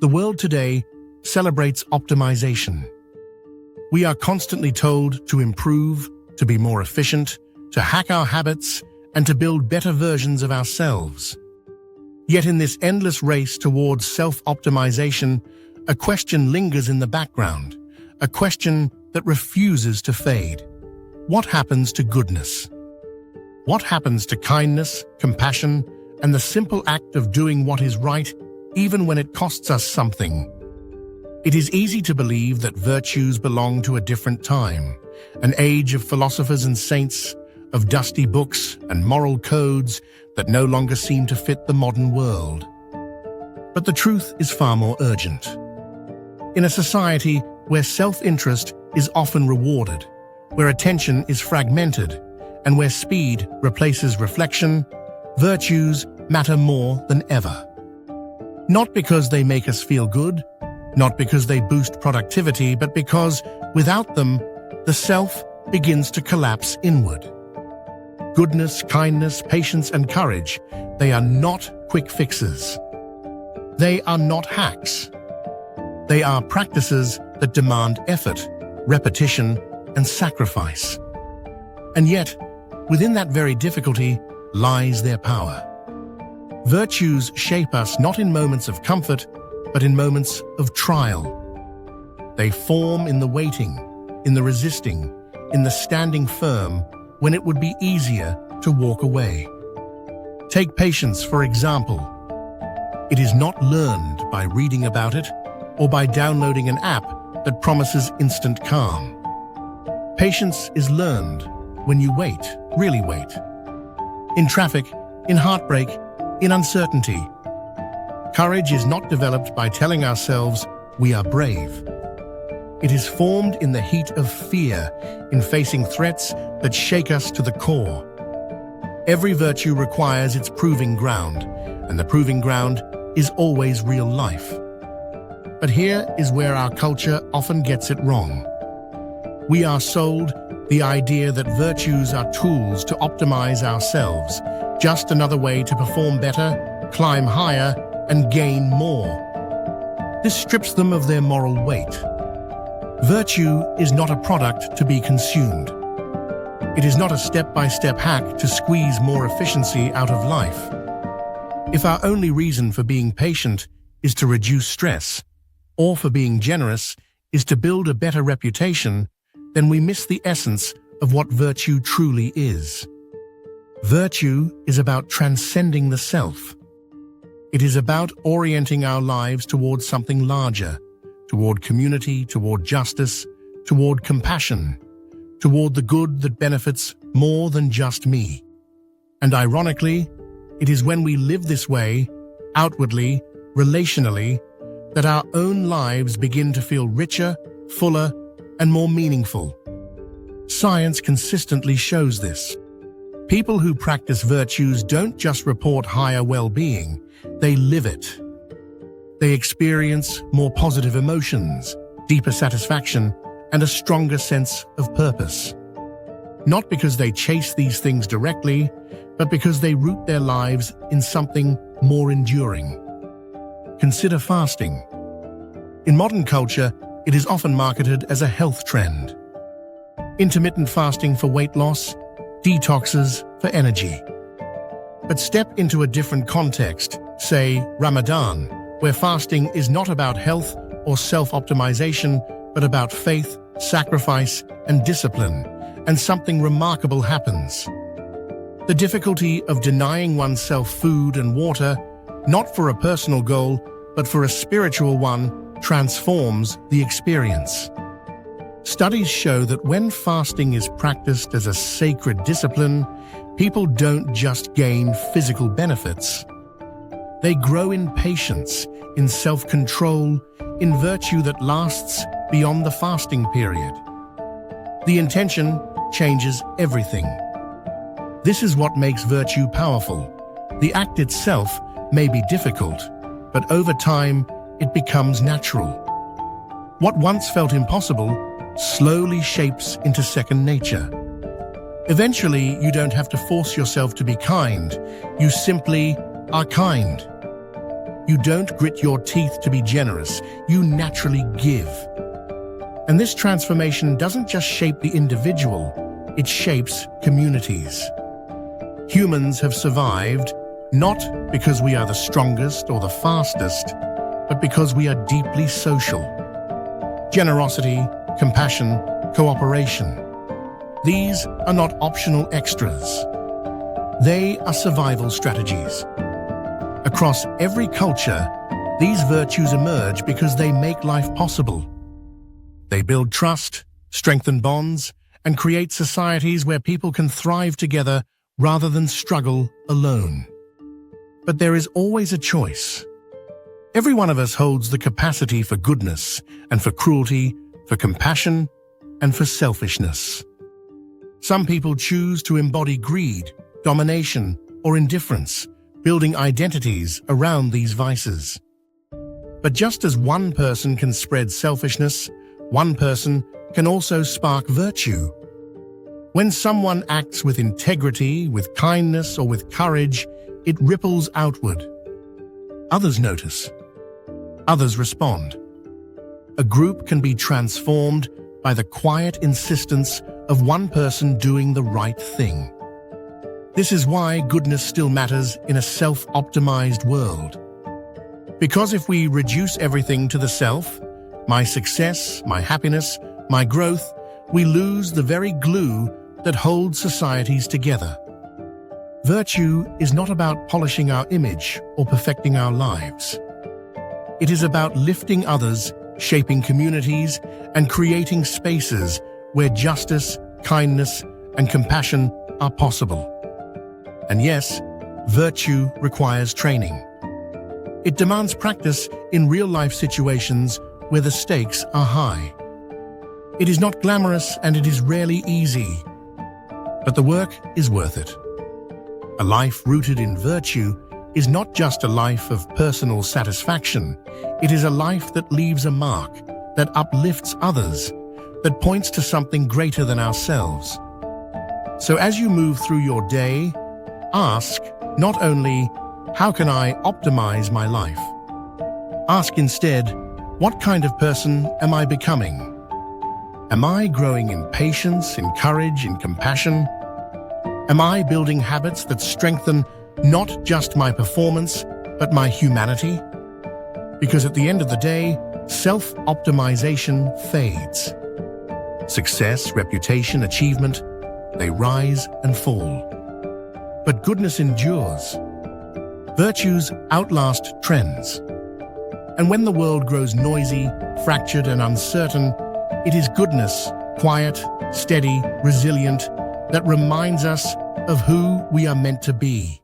The world today celebrates optimization. We are constantly told to improve, to be more efficient, to hack our habits, and to build better versions of ourselves. Yet in this endless race towards self-optimization, a question lingers in the background, a question that refuses to fade. What happens to goodness? What happens to kindness, compassion, and the simple act of doing what is right, even when it costs us something? It is easy to believe that virtues belong to a different time, an age of philosophers and saints, of dusty books and moral codes that no longer seem to fit the modern world. But the truth is far more urgent. In a society where self-interest is often rewarded, where attention is fragmented, and where speed replaces reflection, virtues matter more than ever. Not because they make us feel good, not because they boost productivity, but because, without them, the self begins to collapse inward. Goodness, kindness, patience, and courage, they are not quick fixes. They are not hacks. They are practices that demand effort, repetition, and sacrifice. And yet, within that very difficulty lies their power. Virtues shape us not in moments of comfort, but in moments of trial. They form in the waiting, in the resisting, in the standing firm when it would be easier to walk away. Take patience, for example. It is not learned by reading about it or by downloading an app that promises instant calm. Patience is learned when you wait, really wait. In traffic, in heartbreak, in uncertainty. Courage is not developed by telling ourselves we are brave. It is formed in the heat of fear, in facing threats that shake us to the core. Every virtue requires its proving ground, and the proving ground is always real life. But here is where our culture often gets it wrong. We are sold the idea that virtues are tools to optimize ourselves, just another way to perform better, climb higher, and gain more. This strips them of their moral weight. Virtue is not a product to be consumed. It is not a step-by-step hack to squeeze more efficiency out of life. If our only reason for being patient is to reduce stress, or for being generous is to build a better reputation, then we miss the essence of what virtue truly is. Virtue is about transcending the self. It is about orienting our lives towards something larger, toward community, toward justice, toward compassion, toward the good that benefits more than just me. And ironically, it is when we live this way, outwardly, relationally, that our own lives begin to feel richer, fuller, and more meaningful. Science consistently shows this. People who practice virtues don't just report higher well-being, they live it. They experience more positive emotions, deeper satisfaction, and a stronger sense of purpose. Not because they chase these things directly, but because they root their lives in something more enduring. Consider fasting. In modern culture, it is often marketed as a health trend. Intermittent fasting for weight loss, detoxes for energy. But step into a different context, say Ramadan, where fasting is not about health or self-optimization, but about faith, sacrifice, and discipline, and something remarkable happens. The difficulty of denying oneself food and water, not for a personal goal, but for a spiritual one, transforms the experience. Studies show that when fasting is practiced as a sacred discipline, people don't just gain physical benefits. They grow in patience, in self-control, in virtue that lasts beyond the fasting period. The intention changes everything. This is what makes virtue powerful. The act itself may be difficult, but over time, it becomes natural. What once felt impossible slowly shapes into second nature. Eventually, you don't have to force yourself to be kind. You simply are kind. You don't grit your teeth to be generous, you naturally give. And this transformation doesn't just shape the individual, it shapes communities. Humans have survived not because we are the strongest or the fastest, but because we are deeply social. Generosity, compassion, cooperation. These are not optional extras. They are survival strategies. Across every culture, these virtues emerge because they make life possible. They build trust, strengthen bonds, and create societies where people can thrive together rather than struggle alone. But there is always a choice. Every one of us holds the capacity for goodness and for cruelty, for compassion and for selfishness. Some people choose to embody greed, domination, or indifference, building identities around these vices. But just as one person can spread selfishness, one person can also spark virtue. When someone acts with integrity, with kindness, or with courage, it ripples outward. Others notice. Others respond. A group can be transformed by the quiet insistence of one person doing the right thing. This is why goodness still matters in a self-optimized world. Because if we reduce everything to the self, my success, my happiness, my growth, we lose the very glue that holds societies together. Virtue is not about polishing our image or perfecting our lives. It is about lifting others, shaping communities, and creating spaces where justice, kindness, and compassion are possible. And yes, virtue requires training. It demands practice in real-life situations where the stakes are high. It is not glamorous and it is rarely easy, but the work is worth it. A life rooted in virtue is not just a life of personal satisfaction, it is a life that leaves a mark, that uplifts others, that points to something greater than ourselves. So as you move through your day, ask not only, how can I optimize my life? Ask instead, what kind of person am I becoming? Am I growing in patience, in courage, in compassion? Am I building habits that strengthen not just my performance, but my humanity? Because at the end of the day, self-optimization fades. Success, reputation, achievement, they rise and fall. But goodness endures. Virtues outlast trends. And when the world grows noisy, fractured, and uncertain, it is goodness, quiet, steady, resilient, that reminds us of who we are meant to be.